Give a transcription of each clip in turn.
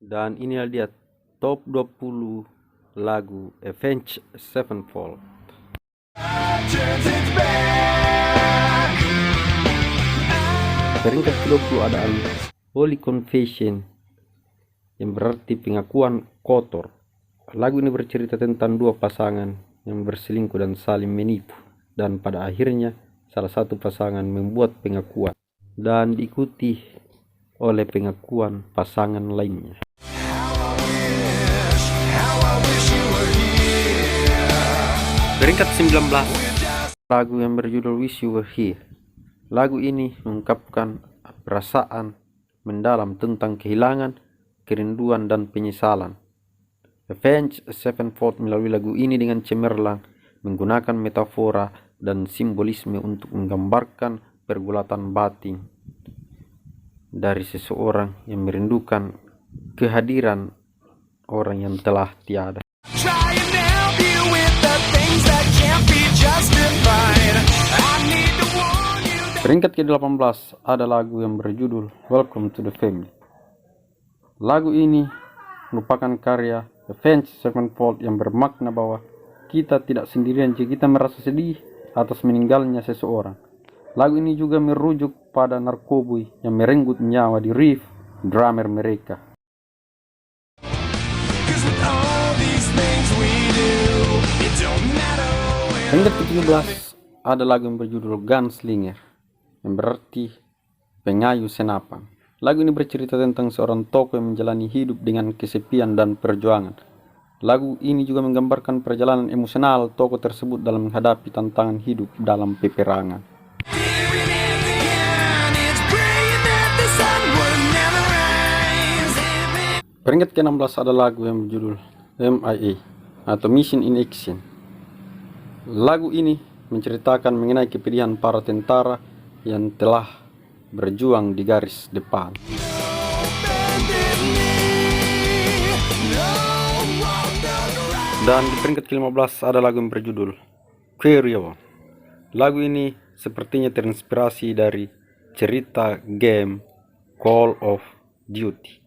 Dan inilah dia top 20 lagu Avenged Sevenfold. Peringkat ke-20 ada Holy Confession, yang berarti pengakuan kotor. Lagu ini bercerita tentang dua pasangan yang berselingkuh dan saling menipu, dan pada akhirnya salah satu pasangan membuat pengakuan dan diikuti oleh pengakuan pasangan lainnya. Peringkat 19, lagu yang berjudul Wish You Were Here. Lagu ini mengungkapkan perasaan mendalam tentang kehilangan, kerinduan, dan penyesalan. Avenged Sevenfold melalui lagu ini dengan cemerlang menggunakan metafora dan simbolisme untuk menggambarkan pergulatan batin dari seseorang yang merindukan kehadiran orang yang telah tiada. Peringkat ke-18 ada lagu yang berjudul Welcome to the Family. Lagu ini merupakan karya Avenged Sevenfold yang bermakna bahwa kita tidak sendirian jika kita merasa sedih atas meninggalnya seseorang. Lagu ini juga merujuk pada Narkoboy yang merenggut nyawa di riff drummer mereka. Peringkat ke-17 ada lagu yang berjudul Gunslinger, yang berarti pengayu senapan. Lagu ini bercerita tentang seorang tokoh yang menjalani hidup dengan kesepian dan perjuangan. Lagu ini juga menggambarkan perjalanan emosional tokoh tersebut dalam menghadapi tantangan hidup dalam peperangan. Peringkat ke-16 ada lagu yang berjudul MIA atau Mission in Action. Lagu ini menceritakan mengenai kepedihan para tentara yang telah berjuang di garis depan. Dan di peringkat ke-15 ada lagu yang berjudul Carry On. Lagu ini sepertinya terinspirasi dari cerita game Call of Duty.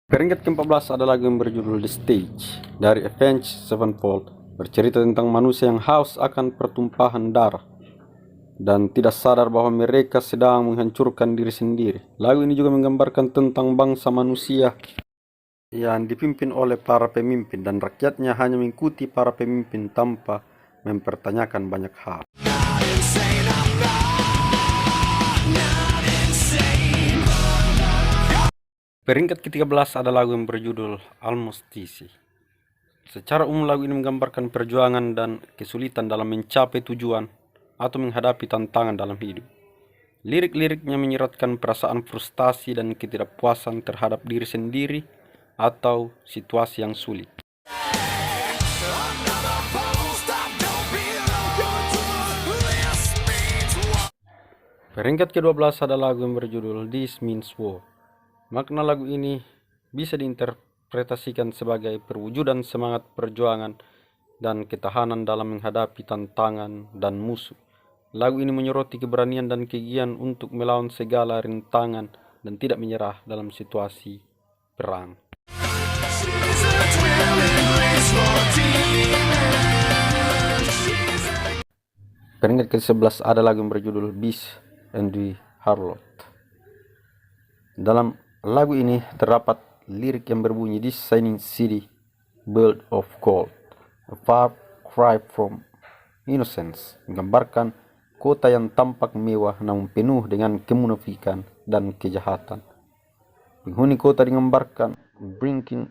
Peringkat ke-14 ada lagu yang berjudul The Stage dari Avenged Sevenfold, bercerita tentang manusia yang haus akan pertumpahan darah dan tidak sadar bahwa mereka sedang menghancurkan diri sendiri. Lagu ini juga menggambarkan tentang bangsa manusia yang dipimpin oleh para pemimpin dan rakyatnya hanya mengikuti para pemimpin tanpa mempertanyakan banyak hal. Peringkat ke-13 ada lagu yang berjudul Almost-Easy. Secara umum lagu ini menggambarkan perjuangan dan kesulitan dalam mencapai tujuan atau menghadapi tantangan dalam hidup. Lirik-liriknya menyiratkan perasaan frustasi dan ketidakpuasan terhadap diri sendiri atau situasi yang sulit. Peringkat ke-12 ada lagu yang berjudul This Means War. Makna lagu ini bisa diinterpretasikan sebagai perwujudan semangat perjuangan dan ketahanan dalam menghadapi tantangan dan musuh. Lagu ini menyoroti keberanian dan kegiatan untuk melawan segala rintangan dan tidak menyerah dalam situasi perang. Peringkat ke-11 ada lagu yang berjudul Beast and the Harlot. Dalam lagu ini terdapat lirik yang berbunyi This shining city built of gold, a far cry from innocence, menggambarkan kota yang tampak mewah namun penuh dengan kemunafikan dan kejahatan. Penghuni kota digambarkan drinking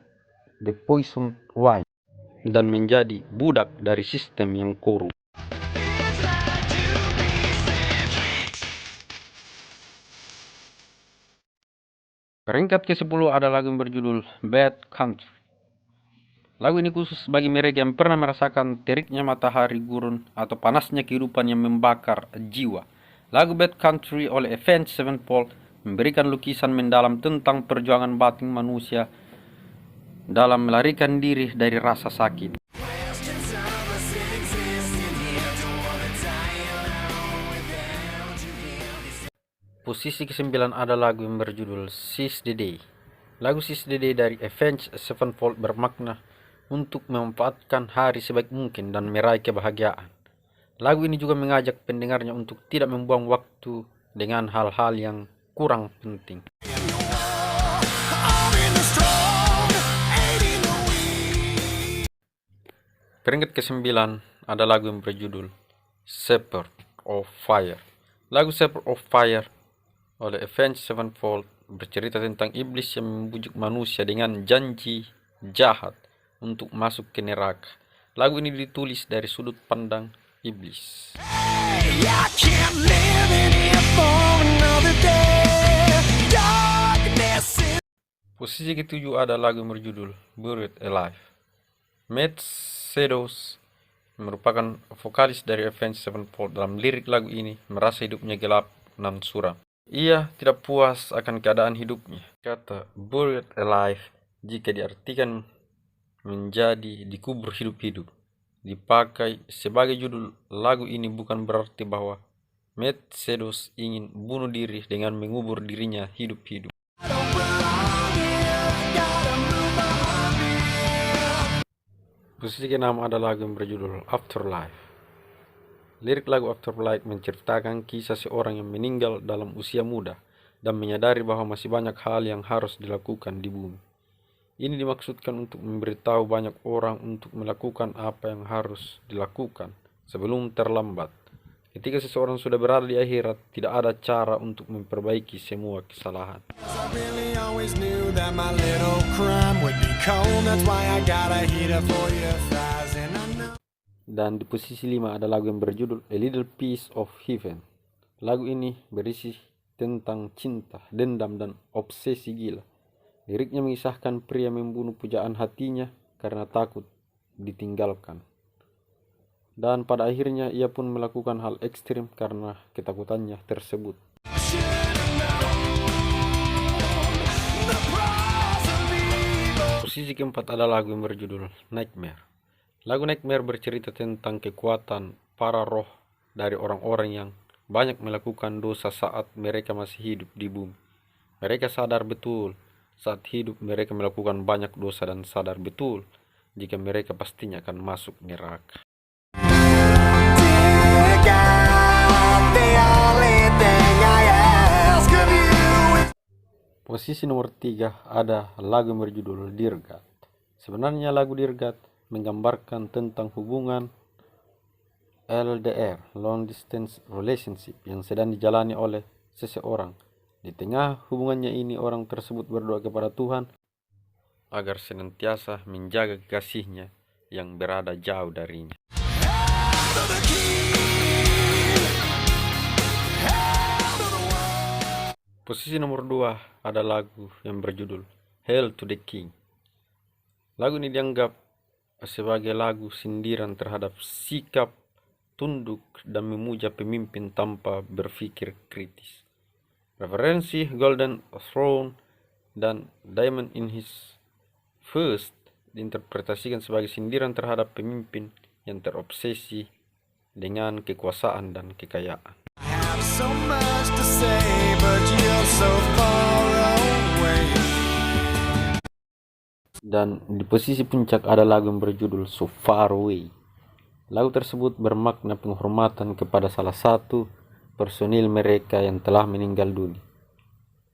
the poison wine dan menjadi budak dari sistem yang korup. Peringkat ke-10 ada lagu yang berjudul Bad Country. Lagu ini khusus bagi mereka yang pernah merasakan teriknya matahari gurun atau panasnya kehidupan yang membakar jiwa. Lagu Bad Country oleh Avenged Sevenfold memberikan lukisan mendalam tentang perjuangan batin manusia dalam melarikan diri dari rasa sakit. Posisi ke-9 ada lagu yang berjudul Seize the Day. Lagu Seize the Day dari Avenged Sevenfold bermakna untuk memanfaatkan hari sebaik mungkin dan meraih kebahagiaan. Lagu ini juga mengajak pendengarnya untuk tidak membuang waktu dengan hal-hal yang kurang penting. Peringkat ke-9 ada lagu yang berjudul Shepherd of Fire. Lagu Shepherd of Fire oleh Avenged Sevenfold bercerita tentang iblis yang membujuk manusia dengan janji jahat untuk masuk ke neraka. Lagu ini ditulis dari sudut pandang iblis. Posisi ke-7 ada lagu yang berjudul Buried Alive. Matt Shadows merupakan vokalis dari Avenged Sevenfold. Dalam lirik lagu ini merasa hidupnya gelap dan suram. Ia tidak puas akan keadaan hidupnya. Kata buried alive jika diartikan menjadi dikubur hidup-hidup dipakai sebagai judul lagu ini bukan berarti bahwa Matt Shadows ingin bunuh diri dengan mengubur dirinya hidup-hidup. Posisi ke-6 ada lagu yang berjudul Afterlife. Lirik lagu Afterlife menceritakan kisah seorang yang meninggal dalam usia muda dan menyadari bahwa masih banyak hal yang harus dilakukan di bumi. Ini dimaksudkan untuk memberitahu banyak orang untuk melakukan apa yang harus dilakukan sebelum terlambat. Ketika seseorang sudah berada di akhirat, tidak ada cara untuk memperbaiki semua kesalahan. Dan di posisi 5 ada lagu yang berjudul A Little Piece of Heaven. Lagu ini berisi tentang cinta, dendam, dan obsesi gila. Liriknya mengisahkan pria membunuh pujaan hatinya karena takut ditinggalkan. Dan pada akhirnya ia pun melakukan hal ekstrim karena ketakutannya tersebut. Posisi keempat ada lagu yang berjudul Nightmare. Lagu Nightmare bercerita tentang kekuatan para roh dari orang-orang yang banyak melakukan dosa saat mereka masih hidup di bumi. Mereka sadar betul saat hidup mereka melakukan banyak dosa dan sadar betul jika mereka pastinya akan masuk neraka. Posisi nomor 3 ada lagu yang berjudul Dear God. Sebenarnya lagu Dear God menggambarkan tentang hubungan LDR, long distance relationship, yang sedang dijalani oleh seseorang. Di tengah hubungannya ini, orang tersebut berdoa kepada Tuhan agar senantiasa menjaga kekasihnya yang berada jauh darinya. Posisi nomor 2 ada lagu yang berjudul Hail to the King. Lagu ini dianggap sebagai lagu sindiran terhadap sikap tunduk dan memuja pemimpin tanpa berpikir kritis. Referensi Golden Throne dan Diamond in His First diinterpretasikan sebagai sindiran terhadap pemimpin yang terobsesi dengan kekuasaan dan kekayaan. Dan di posisi puncak ada lagu yang berjudul So Far Away. Lagu tersebut bermakna penghormatan kepada salah satu personil mereka yang telah meninggal dunia.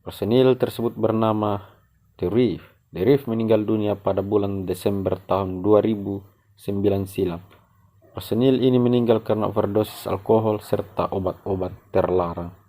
Personil tersebut bernama The Reef. The Reef meninggal dunia pada bulan Desember tahun 2009 silam. Personil ini meninggal karena overdosis alkohol serta obat-obat terlarang.